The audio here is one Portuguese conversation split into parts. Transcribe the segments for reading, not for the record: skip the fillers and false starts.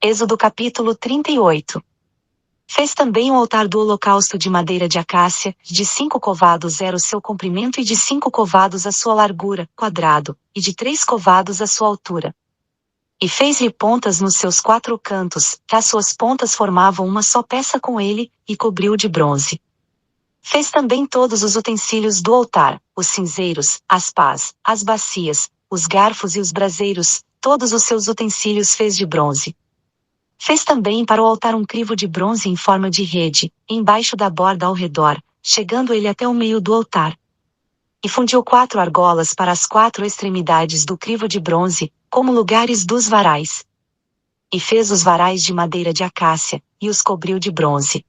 Êxodo capítulo 38. Fez também o altar do holocausto de madeira de acácia, de 5 covados era o seu comprimento e de 5 covados a sua largura, quadrado, e de 3 covados a sua altura. E fez-lhe pontas nos seus 4 cantos, que as suas pontas formavam uma só peça com ele, e cobriu de bronze. Fez também todos os utensílios do altar, os cinzeiros, as pás, as bacias, os garfos e os braseiros, todos os seus utensílios fez de bronze. Fez também para o altar um crivo de bronze em forma de rede, embaixo da borda ao redor, chegando ele até o meio do altar. E fundiu 4 argolas para as 4 extremidades do crivo de bronze, como lugares dos varais. E fez os varais de madeira de acácia, e os cobriu de bronze.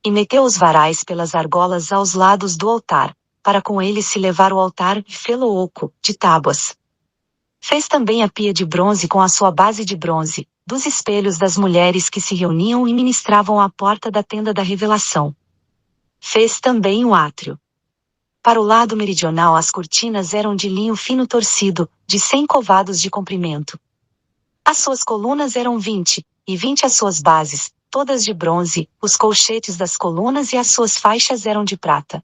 E meteu os varais pelas argolas aos lados do altar, para com eles se levar o altar e fê-lo oco, de tábuas. Fez também a pia de bronze com a sua base de bronze, dos espelhos das mulheres que se reuniam e ministravam à porta da tenda da revelação. Fez também o átrio. Para o lado meridional as cortinas eram de linho fino torcido, de 100 covados de comprimento. As suas colunas eram 20, e 20 as suas bases, todas de bronze, os colchetes das colunas e as suas faixas eram de prata.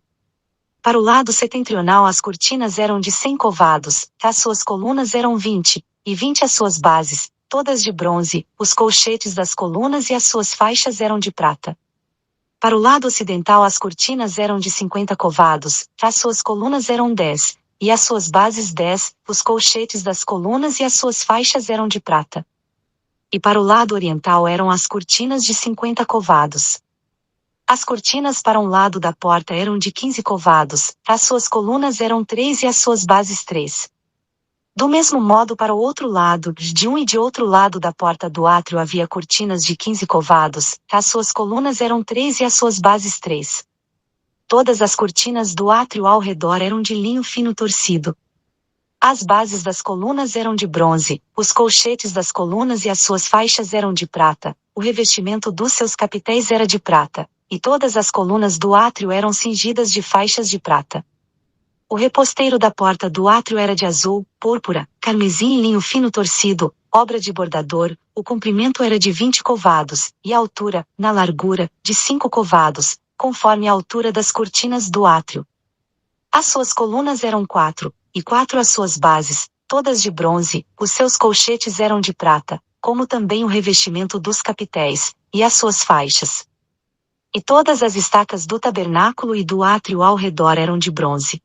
Para o lado setentrional as cortinas eram de 100 covados, as suas colunas eram 20, e 20 as suas bases, todas de bronze, os colchetes das colunas e as suas faixas eram de prata. Para o lado ocidental as cortinas eram de 50 covados, as suas colunas eram 10, e as suas bases 10, os colchetes das colunas e as suas faixas eram de prata. E para o lado oriental eram as cortinas de 50 covados. As cortinas para um lado da porta eram de 15 covados, as suas colunas eram 3 e as suas bases 3. Do mesmo modo para o outro lado, de um e de outro lado da porta do átrio havia cortinas de 15 covados, as suas colunas eram 3 e as suas bases 3. Todas as cortinas do átrio ao redor eram de linho fino torcido. As bases das colunas eram de bronze, os colchetes das colunas e as suas faixas eram de prata, o revestimento dos seus capitéis era de prata, e todas as colunas do átrio eram cingidas de faixas de prata. O reposteiro da porta do átrio era de azul, púrpura, carmesim e linho fino torcido, obra de bordador, o comprimento era de 20 covados, e a altura, na largura, de 5 covados, conforme a altura das cortinas do átrio. As suas colunas eram 4, e 4 as suas bases, todas de bronze, os seus colchetes eram de prata, como também o revestimento dos capitéis, e as suas faixas. E todas as estacas do tabernáculo e do átrio ao redor eram de bronze.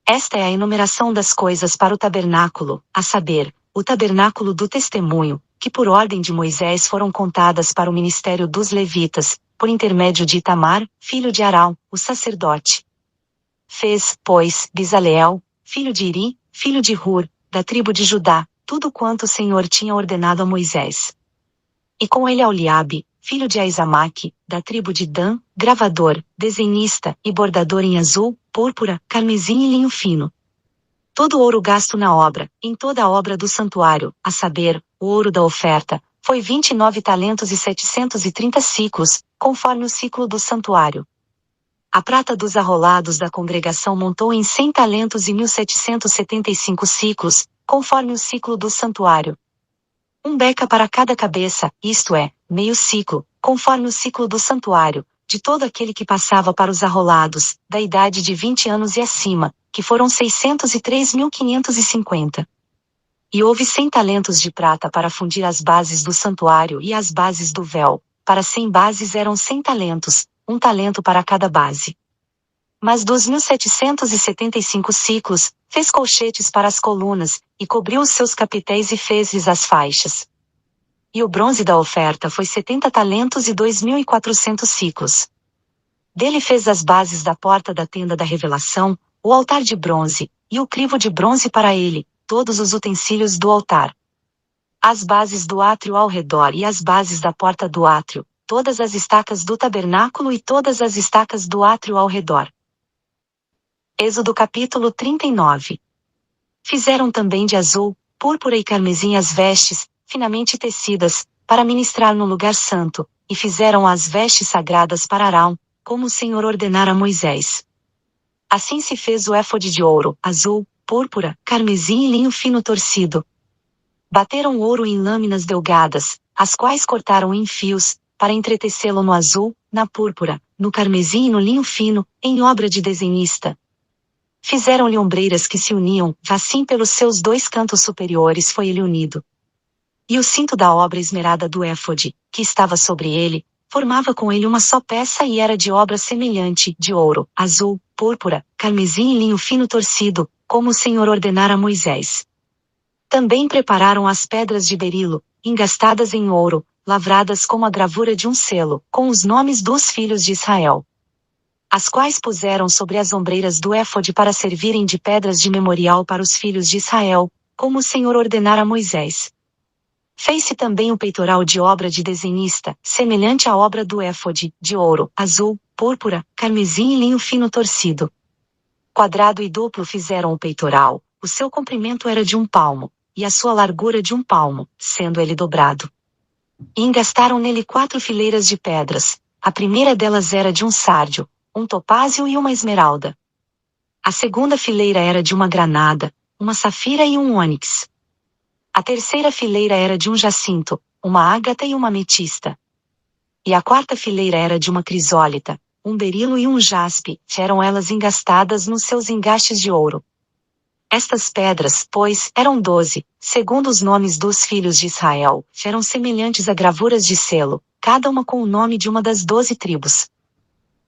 Esta é a enumeração das coisas para o tabernáculo, a saber, o tabernáculo do testemunho, que por ordem de Moisés foram contadas para o ministério dos levitas, por intermédio de Itamar, filho de Arão, o sacerdote. Fez, pois, Bezaleel, filho de Iri, filho de Hur, da tribo de Judá, tudo quanto o Senhor tinha ordenado a Moisés. E com ele Aholiabe, filho de Aizamaque, da tribo de Dan, gravador, desenhista e bordador em azul, púrpura, carmesim e linho fino. Todo o ouro gasto na obra, em toda a obra do santuário, a saber, o ouro da oferta, foi 29 talentos e 730 siclos, conforme o ciclo do santuário. A prata dos arrolados da congregação montou em 100 talentos e 1775 ciclos, conforme o ciclo do santuário. Um beca para cada cabeça, isto é, meio ciclo, conforme o ciclo do santuário, de todo aquele que passava para os arrolados, da idade de 20 anos e acima, que foram 603.550. E houve 100 talentos de prata para fundir as bases do santuário e as bases do véu, para 100 bases eram 100 talentos, um talento para cada base. Mas dos 1775 ciclos, fez colchetes para as colunas, e cobriu os seus capitéis e fez-lhes as faixas. E o bronze da oferta foi 70 talentos e 2.400 ciclos. Dele fez as bases da porta da tenda da revelação, o altar de bronze, e o crivo de bronze para ele, todos os utensílios do altar. As bases do átrio ao redor e as bases da porta do átrio, todas as estacas do tabernáculo e todas as estacas do átrio ao redor. Êxodo capítulo 39. Fizeram também de azul, púrpura e carmesim as vestes, finamente tecidas, para ministrar no lugar santo, e fizeram as vestes sagradas para Arão, como o Senhor ordenara a Moisés. Assim se fez o éfode de ouro, azul, púrpura, carmesim e linho fino torcido. Bateram ouro em lâminas delgadas, as quais cortaram em fios, para entretecê-lo no azul, na púrpura, no carmesim e no linho fino, em obra de desenhista. Fizeram-lhe ombreiras que se uniam, assim pelos seus dois cantos superiores foi ele unido. E o cinto da obra esmerada do éfode, que estava sobre ele, formava com ele uma só peça e era de obra semelhante, de ouro, azul, púrpura, carmesim e linho fino torcido, como o Senhor ordenara a Moisés. Também prepararam as pedras de berilo, engastadas em ouro, lavradas como a gravura de um selo, com os nomes dos filhos de Israel. As quais puseram sobre as ombreiras do éfode para servirem de pedras de memorial para os filhos de Israel, como o Senhor ordenara a Moisés. Fez-se também o peitoral de obra de desenhista, semelhante à obra do éfode, de ouro, azul, púrpura, carmesim e linho fino torcido. Quadrado e duplo fizeram o peitoral, o seu comprimento era de 1 palmo, e a sua largura de 1 palmo, sendo ele dobrado. E engastaram nele 4 fileiras de pedras, a primeira delas era de um sárdio, um topázio e uma esmeralda. A segunda fileira era de uma granada, uma safira e um ônix. A terceira fileira era de um jacinto, uma ágata e uma ametista. E a quarta fileira era de uma crisólita, um berilo e um jaspe, eram elas engastadas nos seus engastes de ouro. Estas pedras, pois, eram 12, segundo os nomes dos filhos de Israel, eram semelhantes a gravuras de selo, cada uma com o nome de uma das 12 tribos.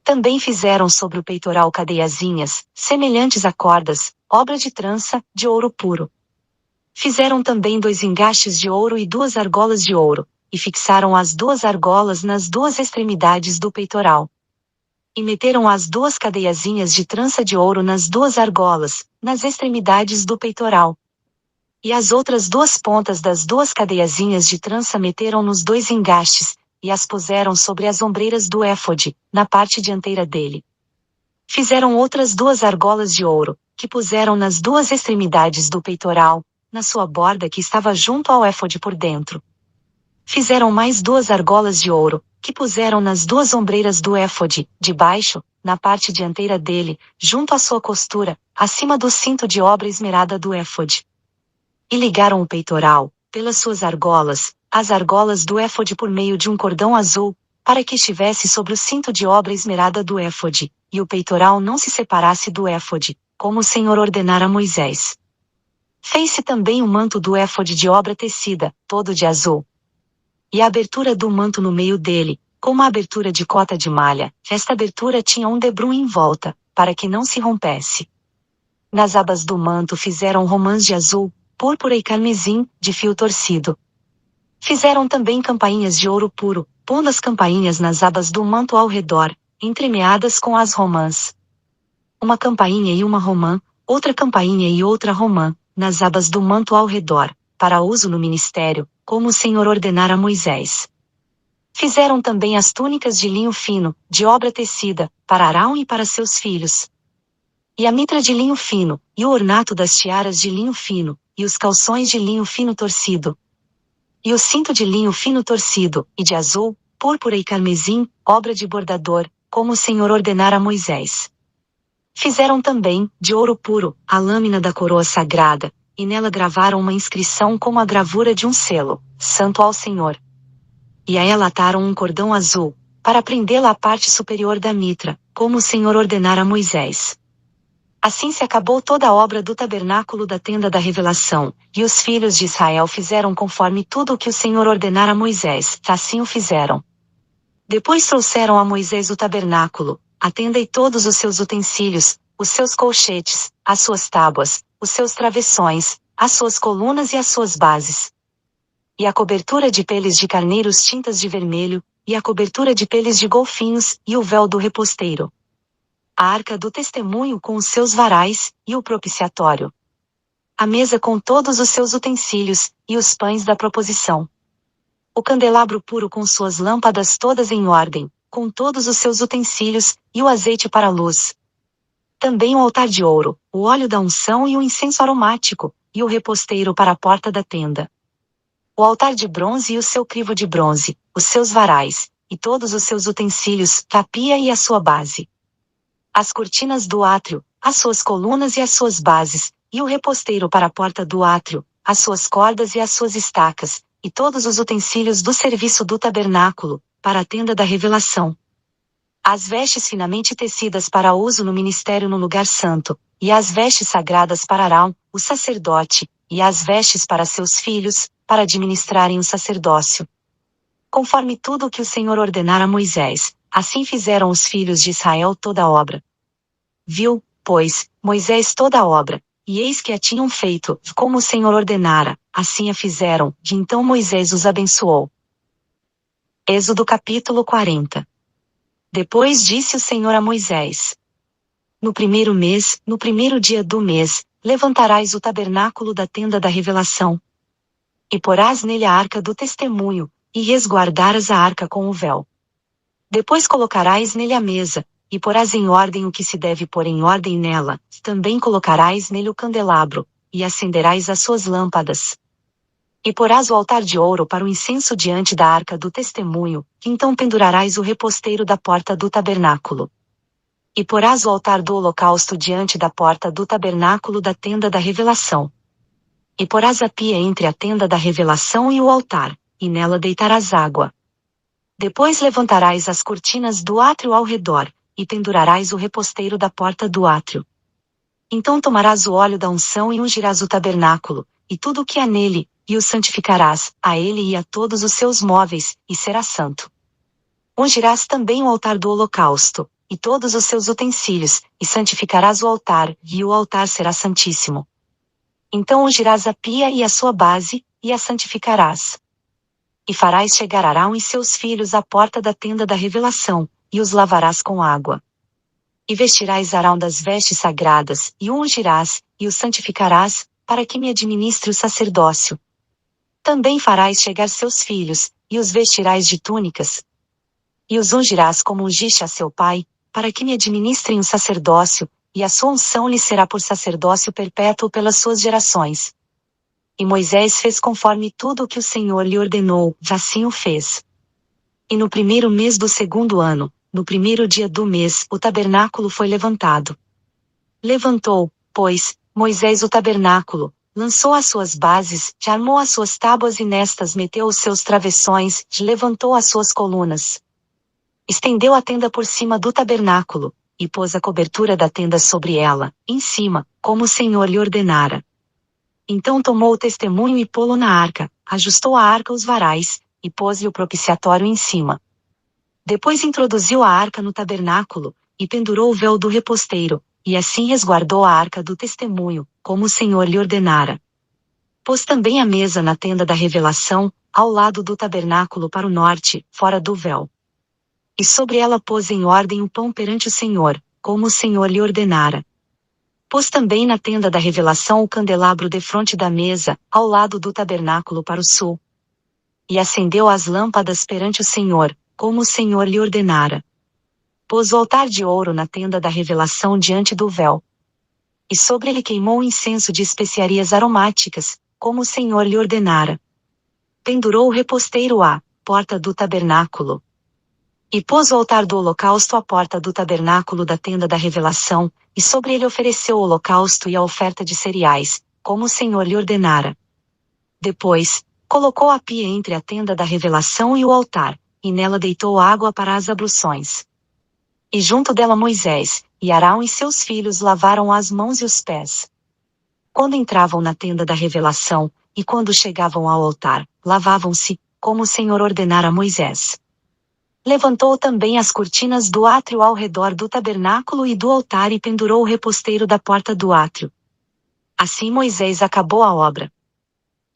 Também fizeram sobre o peitoral cadeiazinhas, semelhantes a cordas, obra de trança, de ouro puro. Fizeram também 2 engastes de ouro e 2 argolas de ouro, e fixaram as 2 argolas nas 2 extremidades do peitoral. E meteram as 2 cadeiazinhas de trança de ouro nas 2 argolas, nas extremidades do peitoral. E as outras 2 pontas das 2 cadeiazinhas de trança meteram nos 2 engastes, e as puseram sobre as ombreiras do éfode, na parte dianteira dele. Fizeram outras 2 argolas de ouro, que puseram nas 2 extremidades do peitoral, na sua borda que estava junto ao éfode por dentro. Fizeram mais 2 argolas de ouro, que puseram nas 2 ombreiras do éfode, de baixo, na parte dianteira dele, junto à sua costura, acima do cinto de obra esmerada do éfode. E ligaram o peitoral, pelas suas argolas, as argolas do éfode por meio de um cordão azul, para que estivesse sobre o cinto de obra esmerada do éfode, e o peitoral não se separasse do éfode, como o Senhor ordenara a Moisés. Fez-se também o manto do éfode de obra tecida, todo de azul. E a abertura do manto no meio dele, como a abertura de cota de malha, esta abertura tinha um debrum em volta, para que não se rompesse. Nas abas do manto fizeram romãs de azul, púrpura e carmesim, de fio torcido. Fizeram também campainhas de ouro puro, pondo as campainhas nas abas do manto ao redor, entremeadas com as romãs. Uma campainha e uma romã, outra campainha e outra romã, nas abas do manto ao redor, para uso no ministério, como o Senhor ordenara a Moisés. Fizeram também as túnicas de linho fino, de obra tecida, para Arão e para seus filhos. E a mitra de linho fino, e o ornato das tiaras de linho fino, e os calções de linho fino torcido. E o cinto de linho fino torcido, e de azul, púrpura e carmesim, obra de bordador, como o Senhor ordenara a Moisés. Fizeram também, de ouro puro, a lâmina da coroa sagrada, e nela gravaram uma inscrição como a gravura de um selo, Santo ao Senhor. E a ela ataram um cordão azul, para prendê-la à parte superior da mitra, como o Senhor ordenara a Moisés. Assim se acabou toda a obra do tabernáculo da tenda da revelação, e os filhos de Israel fizeram conforme tudo o que o Senhor ordenara a Moisés, assim o fizeram. Depois trouxeram a Moisés o tabernáculo, a tenda e todos os seus utensílios, os seus colchetes, as suas tábuas, os seus travessões, as suas colunas e as suas bases. E a cobertura de peles de carneiros tintas de vermelho, e a cobertura de peles de golfinhos, e o véu do reposteiro. A arca do testemunho com os seus varais, e o propiciatório. A mesa com todos os seus utensílios, e os pães da proposição. O candelabro puro com suas lâmpadas todas em ordem, com todos os seus utensílios, e o azeite para a luz. Também o altar de ouro, o óleo da unção e o incenso aromático, e o reposteiro para a porta da tenda. O altar de bronze e o seu crivo de bronze, os seus varais, e todos os seus utensílios, a pia e a sua base. As cortinas do átrio, as suas colunas e as suas bases, e o reposteiro para a porta do átrio, as suas cordas e as suas estacas, e todos os utensílios do serviço do tabernáculo, para a tenda da revelação. As vestes finamente tecidas para uso no ministério no lugar santo, e as vestes sagradas para Arão, o sacerdote, e as vestes para seus filhos, para administrarem o sacerdócio. Conforme tudo o que o Senhor ordenara a Moisés, assim fizeram os filhos de Israel toda a obra. Viu, pois, Moisés toda a obra, e eis que a tinham feito, como o Senhor ordenara, assim a fizeram, e então Moisés os abençoou. Êxodo capítulo 40. Depois disse o Senhor a Moisés: no primeiro mês, no primeiro dia do mês, levantarás o tabernáculo da tenda da revelação. E porás nele a arca do testemunho, e resguardarás a arca com o véu. Depois colocarás nele a mesa, e porás em ordem o que se deve pôr em ordem nela, também colocarás nele o candelabro, e acenderás as suas lâmpadas. E porás o altar de ouro para o incenso diante da arca do testemunho, então pendurarás o reposteiro da porta do tabernáculo. E porás o altar do holocausto diante da porta do tabernáculo da tenda da revelação. E porás a pia entre a tenda da revelação e o altar, e nela deitarás água. Depois levantarás as cortinas do átrio ao redor, e pendurarás o reposteiro da porta do átrio. Então tomarás o óleo da unção e ungirás o tabernáculo, e tudo o que há nele, e o santificarás, a ele e a todos os seus móveis, e será santo. Ungirás também o altar do holocausto, e todos os seus utensílios, e santificarás o altar, e o altar será santíssimo. Então ungirás a pia e a sua base, e a santificarás. E farás chegar Arão e seus filhos à porta da tenda da revelação, e os lavarás com água. E vestirás Arão das vestes sagradas, e o ungirás, e o santificarás, para que me administre o sacerdócio. Também farás chegar seus filhos, e os vestirás de túnicas. E os ungirás como ungiste a seu pai, para que me administrem o sacerdócio, e a sua unção lhe será por sacerdócio perpétuo pelas suas gerações. E Moisés fez conforme tudo o que o Senhor lhe ordenou, assim o fez. E no primeiro mês do segundo ano, no primeiro dia do mês, o tabernáculo foi levantado. Levantou, pois, Moisés o tabernáculo, lançou as suas bases, armou as suas tábuas e nestas meteu os seus travessões, levantou as suas colunas. Estendeu a tenda por cima do tabernáculo, e pôs a cobertura da tenda sobre ela, em cima, como o Senhor lhe ordenara. Então tomou o testemunho e pô-lo na arca, ajustou a arca os varais, e pôs-lhe o propiciatório em cima. Depois introduziu a arca no tabernáculo, e pendurou o véu do reposteiro, e assim resguardou a arca do testemunho, como o Senhor lhe ordenara. Pôs também a mesa na tenda da revelação, ao lado do tabernáculo para o norte, fora do véu. E sobre ela pôs em ordem o pão perante o Senhor, como o Senhor lhe ordenara. Pôs também na tenda da revelação o candelabro defronte da mesa, ao lado do tabernáculo para o sul. E acendeu as lâmpadas perante o Senhor, como o Senhor lhe ordenara. Pôs o altar de ouro na tenda da revelação diante do véu. E sobre ele queimou incenso de especiarias aromáticas, como o Senhor lhe ordenara. Pendurou o reposteiro à porta do tabernáculo. E pôs o altar do holocausto à porta do tabernáculo da tenda da revelação, e sobre ele ofereceu o holocausto e a oferta de cereais, como o Senhor lhe ordenara. Depois, colocou a pia entre a tenda da revelação e o altar, e nela deitou água para as abluções. E junto dela Moisés, e Arão e seus filhos lavaram as mãos e os pés. Quando entravam na tenda da revelação, e quando chegavam ao altar, lavavam-se, como o Senhor ordenara a Moisés. Levantou também as cortinas do átrio ao redor do tabernáculo e do altar e pendurou o reposteiro da porta do átrio. Assim Moisés acabou a obra.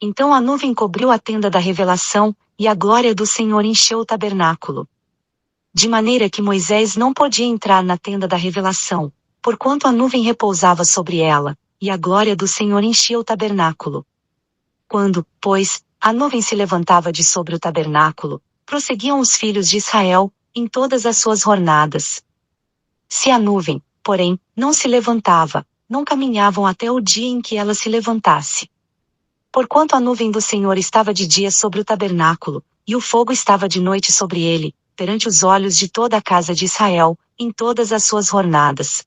Então a nuvem cobriu a tenda da revelação, e a glória do Senhor encheu o tabernáculo. De maneira que Moisés não podia entrar na tenda da revelação, porquanto a nuvem repousava sobre ela, e a glória do Senhor enchia o tabernáculo. Quando, pois, a nuvem se levantava de sobre o tabernáculo, prosseguiam os filhos de Israel, em todas as suas jornadas. Se a nuvem, porém, não se levantava, não caminhavam até o dia em que ela se levantasse. Porquanto a nuvem do Senhor estava de dia sobre o tabernáculo, e o fogo estava de noite sobre ele, perante os olhos de toda a casa de Israel, em todas as suas jornadas.